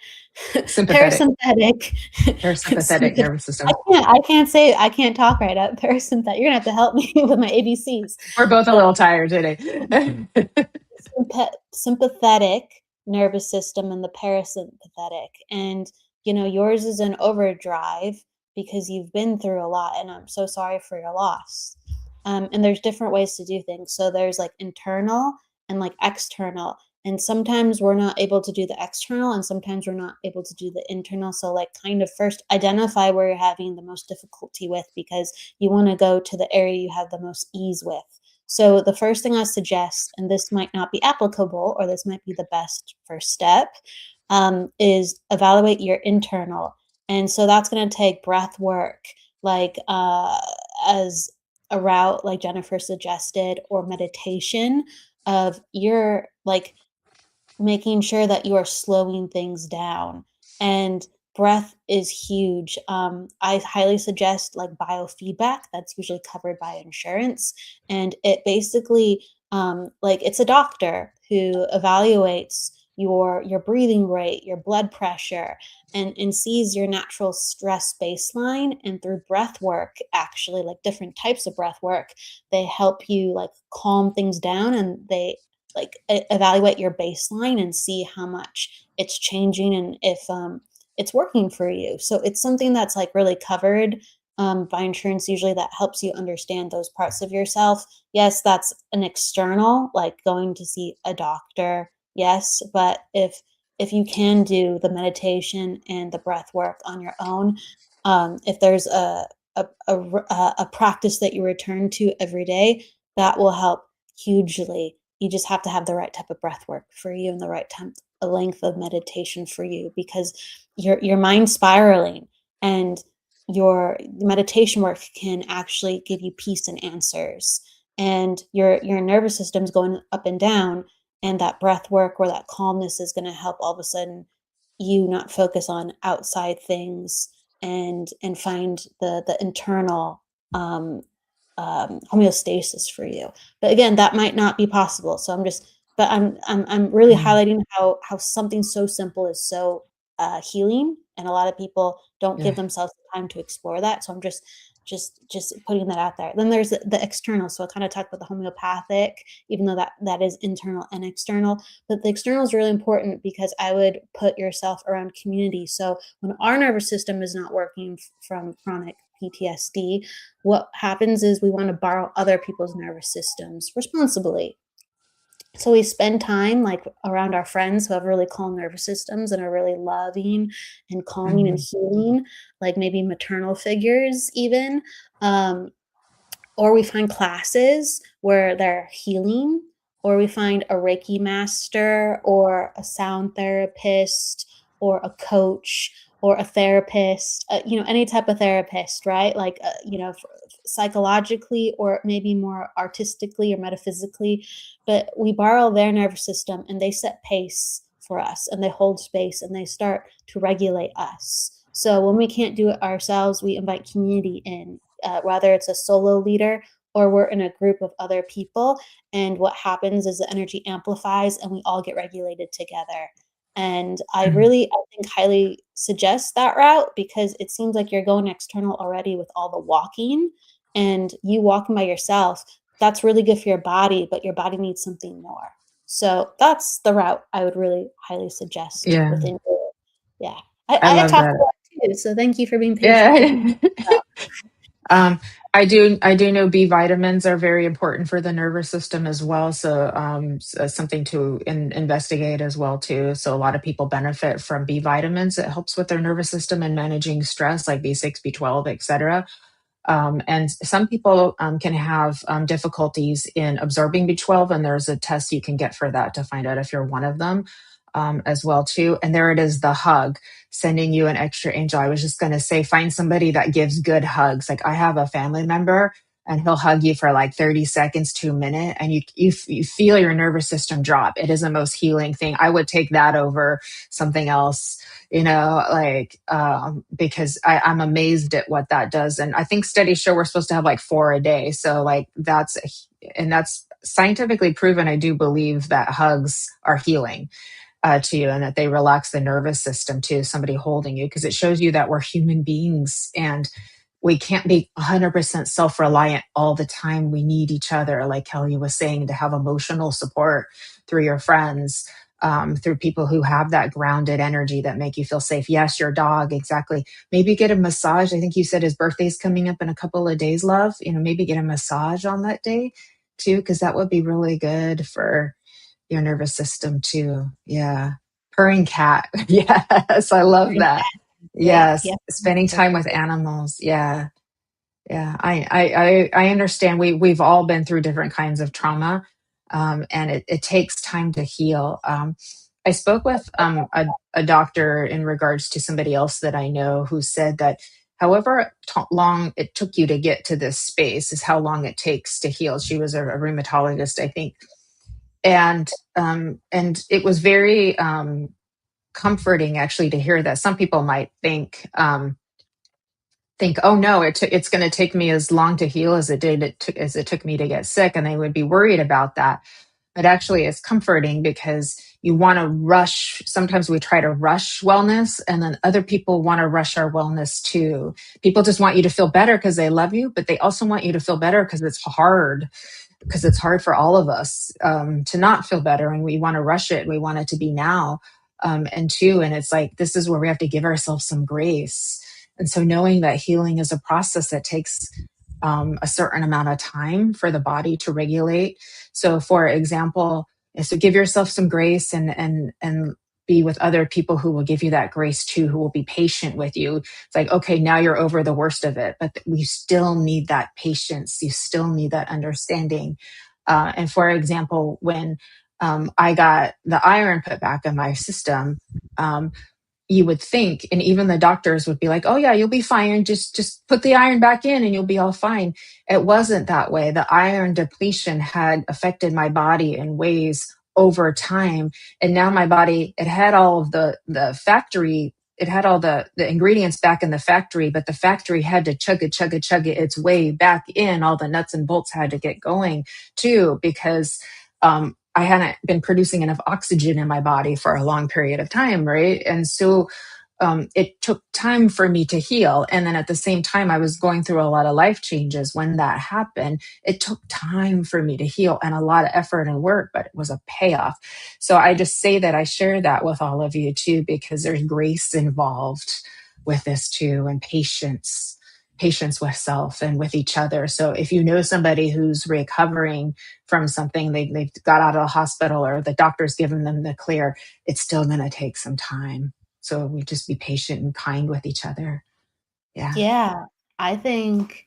parasympathetic. parasympathetic nervous system. I can't talk right up. Parasympathetic. You're gonna have to help me with my ABCs. We're both a little tired today. Sympathetic nervous system and the parasympathetic, and yours is in overdrive because you've been through a lot, and I'm so sorry for your loss. And there's different ways to do things. So there's like internal and like external, and sometimes we're not able to do the external and sometimes we're not able to do the internal. So like kind of first identify where you're having the most difficulty with, because you want to go to the area you have the most ease with. So the first thing I suggest, and this might not be applicable, or this might be the best first step, is evaluate your internal. And so that's going to take breath work, like as a route, like Jennifer suggested, or meditation of your like making sure that you are slowing things down. And breath is huge. I highly suggest like biofeedback. That's usually covered by insurance. And it basically, like it's a doctor who evaluates your breathing rate, your blood pressure, and sees your natural stress baseline. And through breath work, actually, like different types of breath work, they help you like calm things down, and they like evaluate your baseline and see how much it's changing and if it's working for you. So it's something that's like really covered by insurance usually, that helps you understand those parts of yourself. Yes, that's an external, like going to see a doctor. Yes, but if you can do the meditation and the breath work on your own, if there's a practice that you return to every day, that will help hugely. You just have to have the right type of breath work for you and the right length of meditation for you, because your mind's spiraling, and your meditation work can actually give you peace and answers. And your nervous system's going up and down, and that breath work or that calmness is going to help all of a sudden you not focus on outside things, and find the internal homeostasis for you. But again, that might not be possible. So I'm really highlighting how something so simple is so healing, and a lot of people don't give themselves the time to explore that. So I'm just putting that out there. Then there's the external. So I kind of talked about the homeopathic, even though that is internal and external. But the external is really important, because I would put yourself around community. So when our nervous system is not working from chronic PTSD, what happens is we want to borrow other people's nervous systems responsibly. So we spend time like around our friends who have really calm nervous systems and are really loving and calming and healing, like maybe maternal figures even. Or we find classes where they're healing, or we find a Reiki master or a sound therapist or a coach or a therapist, any type of therapist, right? Like, psychologically or maybe more artistically or metaphysically, but we borrow their nervous system and they set pace for us, and they hold space, and they start to regulate us. So when we can't do it ourselves, we invite community in, whether it's a solo leader or we're in a group of other people. And what happens is the energy amplifies and we all get regulated together. And I think highly suggest that route, because it seems like you're going external already with all the walking, and you walking by yourself. That's really good for your body, but your body needs something more. So that's the route I would really highly suggest. Yeah. Yeah. I I love talked that. a lot too, so thank you for being patient. I do know B vitamins are very important for the nervous system as well. So, something to investigate as well too. So a lot of people benefit from B vitamins. It helps with their nervous system and managing stress, like B6, B12, etc. And some people can have difficulties in absorbing B12, and there's a test you can get for that to find out if you're one of them as well too. And there it is, the hug, sending you an extra angel. I was just going to say, find somebody that gives good hugs. Like I have a family member and he'll hug you for like 30 seconds to a minute, and you feel your nervous system drop. It is the most healing thing. I would take that over something else, like, because I'm amazed at what that does. And I think studies show we're supposed to have like 4 a day. So like that's scientifically proven. I do believe that hugs are healing to you, and that they relax the nervous system too, somebody holding you, because it shows you that we're human beings and we can't be 100% self-reliant all the time. We need each other, like Kelly was saying, to have emotional support through your friends, through people who have that grounded energy that make you feel safe. Yes, your dog, exactly. Maybe get a massage. I think you said his birthday's coming up in a couple of days, love. Maybe get a massage on that day too, because that would be really good for your nervous system too. Yeah. Purring cat. Yes, I love that. Great. Yes. Yeah. Spending time with animals. Yeah. Yeah. I understand. We've all been through different kinds of trauma. And it takes time to heal. I spoke with a doctor in regards to somebody else that I know who said that however long it took you to get to this space is how long it takes to heal. She was a rheumatologist, I think. And it was very comforting actually to hear that. Some people might think, oh no, it's going to take me as long to heal as it took me to get sick, and they would be worried about that. But actually, it's comforting because you want to rush. Sometimes we try to rush wellness, and then other people want to rush our wellness too. People just want you to feel better because they love you, but they also want you to feel better because it's hard. Because it's hard for all of us to not feel better, and we want to rush it. We want it to be now, and it's like this is where we have to give ourselves some grace. And so, knowing that healing is a process that takes a certain amount of time for the body to regulate. So, for example, so give yourself some grace and be with other people who will give you that grace too, who will be patient with you. It's like, okay, now you're over the worst of it, but we still need that patience. You still need that understanding. And for example, when I got the iron put back in my system, you would think, and even the doctors would be like, oh yeah, you'll be fine. Just put the iron back in and you'll be all fine. It wasn't that way. The iron depletion had affected my body in ways over time. And now my body, it had all of the factory, it had all the ingredients back in the factory, but the factory had to chug it its way back in. All the nuts and bolts had to get going too, because I hadn't been producing enough oxygen in my body for a long period of time, right? And so it took time for me to heal. And then at the same time, I was going through a lot of life changes. When that happened, it took time for me to heal and a lot of effort and work, but it was a payoff. So I just say that I share that with all of you too, because there's grace involved with this too, and patience with self and with each other. So if you know somebody who's recovering from something, they've got out of the hospital or the doctor's given them the clear, it's still going to take some time. So we just be patient and kind with each other. Yeah. Yeah. I think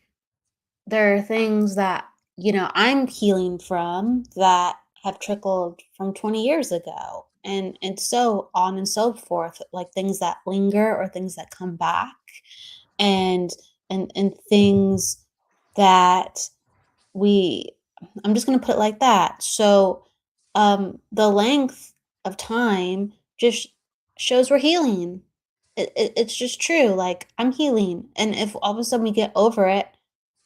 there are things that, I'm healing from that have trickled from 20 years ago. And so on and so forth, like things that linger or things that come back and and things that we I'm just going to put it like that. So the length of time just shows we're healing. It's just true. Like I'm healing. And if all of a sudden we get over it,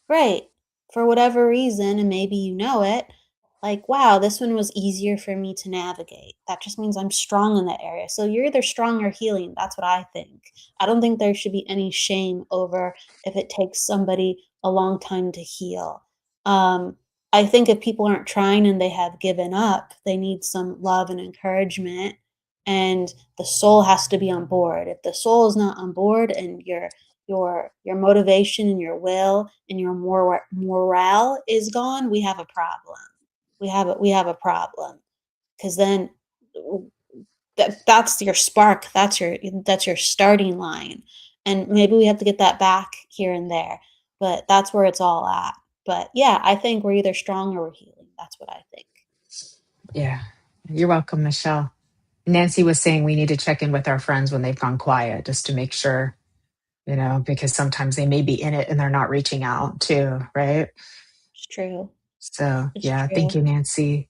great. For whatever reason, and maybe you know it, like, wow, this one was easier for me to navigate. That just means I'm strong in that area. So you're either strong or healing. That's what I think. I don't think there should be any shame over if it takes somebody a long time to heal. Um, I think if people aren't trying and they have given up, they need some love and encouragement. And the soul has to be on board. If the soul is not on board and your motivation and your will and your morale is gone, we have a problem. We have a problem because then that's your spark. That's your starting line, and maybe we have to get that back here and there. But that's where it's all at. But yeah, I think we're either strong or we're healing. That's what I think. Yeah. You're welcome, Michelle. Nancy was saying we need to check in with our friends when they've gone quiet just to make sure. because sometimes they may be in it and they're not reaching out too, right? It's true. So, It's yeah, thank true. you, Nancy.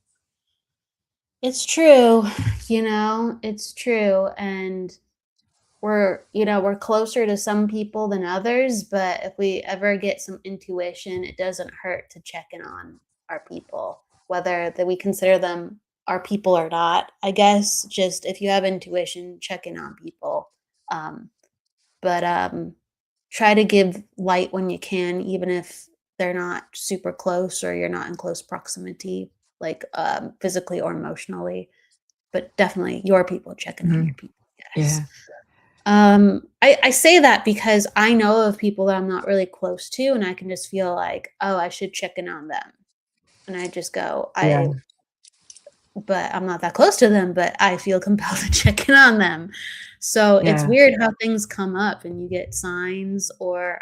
It's true. It's true. And we're closer to some people than others, but if we ever get some intuition, it doesn't hurt to check in on our people, whether that we consider them our people or not. I guess just if you have intuition, check in on people. But try to give light when you can, even if they're not super close or you're not in close proximity, like physically or emotionally. But definitely your people, checking on Mhm. your people. Yes. Yeah, I say that because I know of people that I'm not really close to, and I can just feel like, oh, I should check in on them. And I just go, yeah, but I'm not that close to them, but I feel compelled to check in on them. So it's yeah, weird how things come up and you get signs, or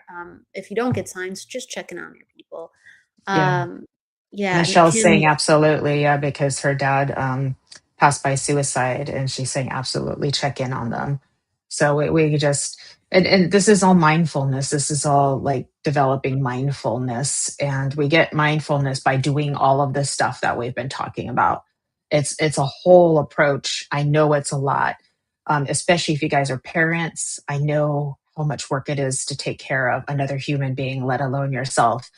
if you don't get signs, just check in on your people. yeah. Um, yeah, and it Michelle's can saying be, absolutely, yeah, because her dad passed by suicide, and she's saying absolutely check in on them. So we just, and this is all mindfulness. This is all like developing mindfulness, and we get mindfulness by doing all of this stuff that we've been talking about. It's a whole approach. I know it's a lot, especially if you guys are parents. I know how much work it is to take care of another human being, let alone yourself.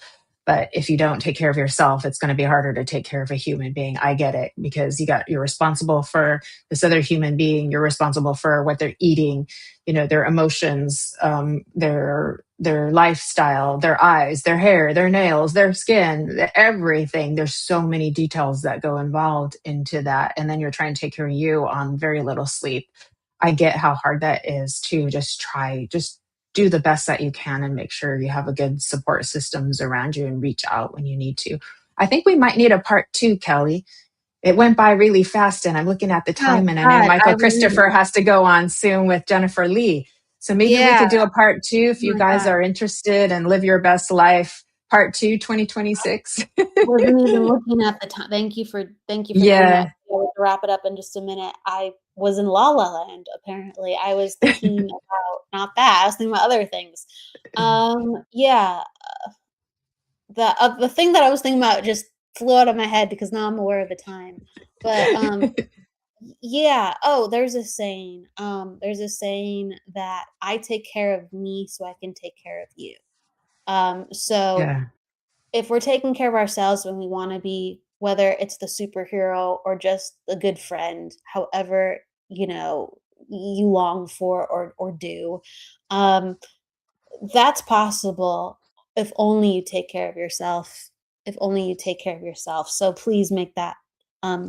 But if you don't take care of yourself, it's going to be harder to take care of a human being. I get it, because you're responsible for this other human being. You're responsible for what they're eating, their emotions, their lifestyle, their eyes, their hair, their nails, their skin, everything. There's so many details that go involved into that. And then you're trying to take care of you on very little sleep. I get how hard that is to just do the best that you can and make sure you have a good support systems around you and reach out when you need to. I think we might need a part two, Kelly. It went by really fast, and I'm looking at the oh time, and I know God, I Michael remember. Christopher has to go on soon with Jennifer Lee. So maybe we Yeah, could do a part two if oh you my guys God. are interested and live your best life. Part two, 2026. Wasn't even looking at the time. Thank you for knowing that. Yeah. To wrap it up in just a minute, I was in La La Land, apparently. I was thinking about not that, I was thinking about other things. Yeah, the thing that I was thinking about just flew out of my head because now I'm aware of the time. But, yeah. Oh, there's a saying that I take care of me so I can take care of you. So Yeah. if we're taking care of ourselves when we want to be, whether it's the superhero or just a good friend, however, you long for or do, um, that's possible if only you take care of yourself. If only you take care of yourself. So please make that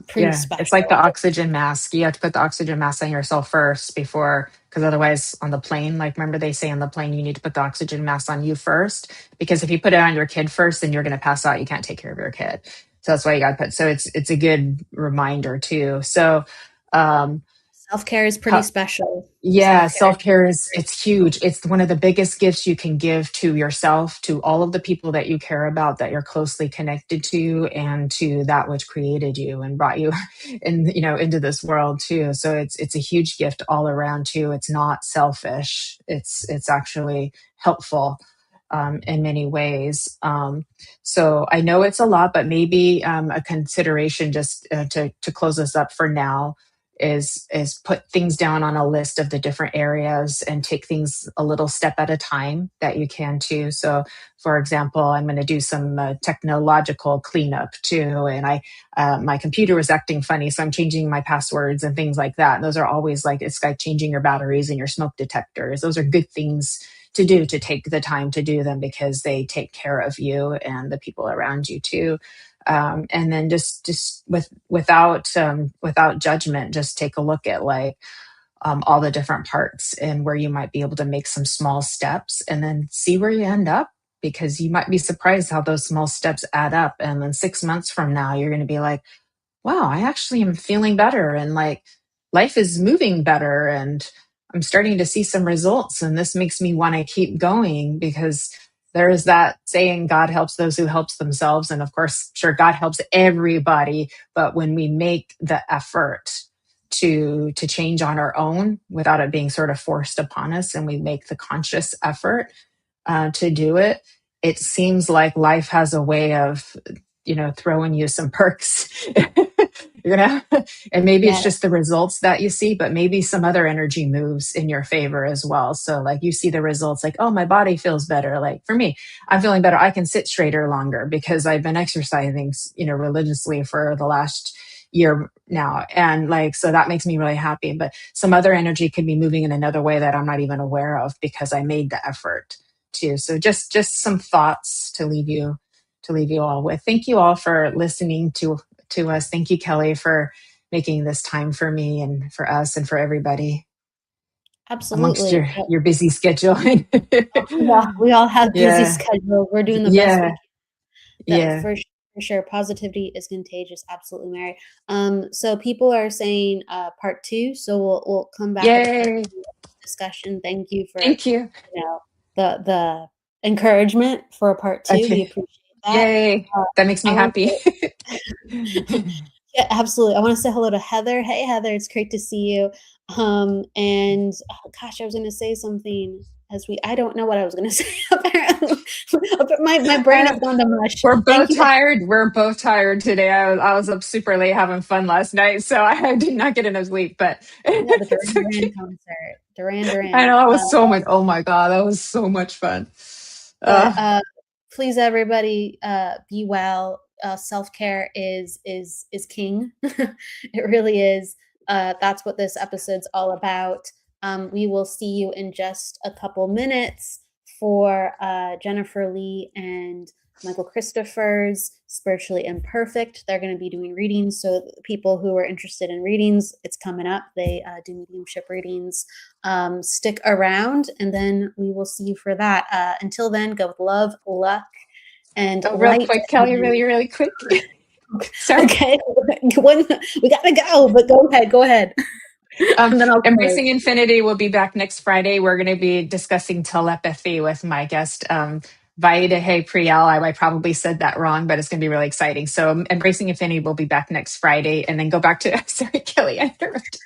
pretty Yeah, it's like the special. oxygen mask. You have to put the oxygen mask on yourself first before, because otherwise, on the plane, like remember they say on the plane, you need to put the oxygen mask on you first. Because if you put it on your kid first, then you're going to pass out. You can't take care of your kid. So that's why you got to put. So it's a good reminder too. So, um, Self-care is pretty special. yeah, Self-care is self-care pretty is it's huge. It's one of the biggest gifts you can give to yourself, to all of the people that you care about, that you're closely connected to, and to that which created you and brought you into this world too. So it's a huge gift all around too. It's not selfish. It's actually helpful in many ways. So I know it's a lot, but maybe a consideration just to close us up for now is put things down on a list of the different areas and take things a little step at a time that you can too. So for example, I'm going to do some technological cleanup too, and I my computer was acting funny, so I'm changing my passwords and things like that. And those are always like, it's like changing your batteries and your smoke detectors. Those are good things to do, to take the time to do them, because they take care of you and the people around you too. And then just without judgment, just take a look at like all the different parts and where you might be able to make some small steps, and then see where you end up, because you might be surprised how those small steps add up. And then 6 months from now, you're going to be like, wow, I actually am feeling better, and like life is moving better, and I'm starting to see some results. And this makes me want to keep going, because there is that saying, God helps those who helps themselves. And of course, sure, God helps everybody. But when we make the effort to change on our own without it being sort of forced upon us, and we make the conscious effort to do it, it seems like life has a way of, throwing you some perks, and maybe it's Yes. just the results that you see, but maybe some other energy moves in your favor as well. So like you see the results, like, oh, my body feels better. Like for me, I'm feeling better. I can sit straighter longer because I've been exercising, religiously for the last year now. And like, so that makes me really happy. But some other energy could be moving in another way that I'm not even aware of because I made the effort to. So just some thoughts to leave you all with. Thank you all for listening to us. Thank you, Kelly, for making this time for me and for us and for everybody amongst Absolutely. your busy schedule. We all have busy Yeah. schedules. We're doing the best we Yeah. can. That Yeah. for sure. Positivity is contagious. Absolutely, Mary. So people are saying part 2. So we'll come back with part 2 Yay. of this discussion. Thank you for Thank you. the encouragement for a part 2. We Okay. appreciate that. Yay. That makes me I want happy. to Yeah, absolutely. I want to say hello to Heather. Hey, Heather, it's great to see you. And gosh, I was going to say something I don't know what I was going to say. Apparently, my brain has gone to mush. We're Thank both you. tired. We're both tired today. I was up super late having fun last night, so I did not get enough sleep, but Yeah, the it's Duran Duran okay. concert. I Duran. know, it was so much. Oh my God, that was so much fun. But please, everybody, be well. Self-care is king. It really is. That's what this episode's all about. We will see you in just a couple minutes for Jennifer Lee and Michael Christopher's Spiritually Imperfect. They're going to be doing readings. So people who are interested in readings, it's coming up. They do mediumship readings. Stick around, and then we will see you for that. Until then, go with love, luck, and real light. quick, Kelly, really quick. Sorry. Okay, we gotta go, but go ahead. And then I'll close. Embracing Infinity will be back next Friday. We're going to be discussing telepathy with my guest, Vaidehi Priyal. I probably said that wrong, but it's going to be really exciting. So Embracing Infinity will be back next Friday, and then go back to, sorry, Kelly, I interrupted.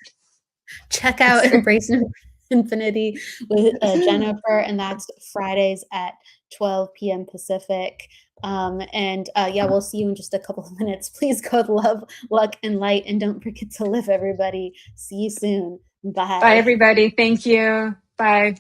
Check out Embracing Infinity with Jennifer, and that's Fridays at 12 p.m. Pacific. We'll see you in just a couple of minutes. Please go with love, luck, and light, and don't forget to live, everybody. See you soon. Bye. Bye, everybody. Thank you. Bye.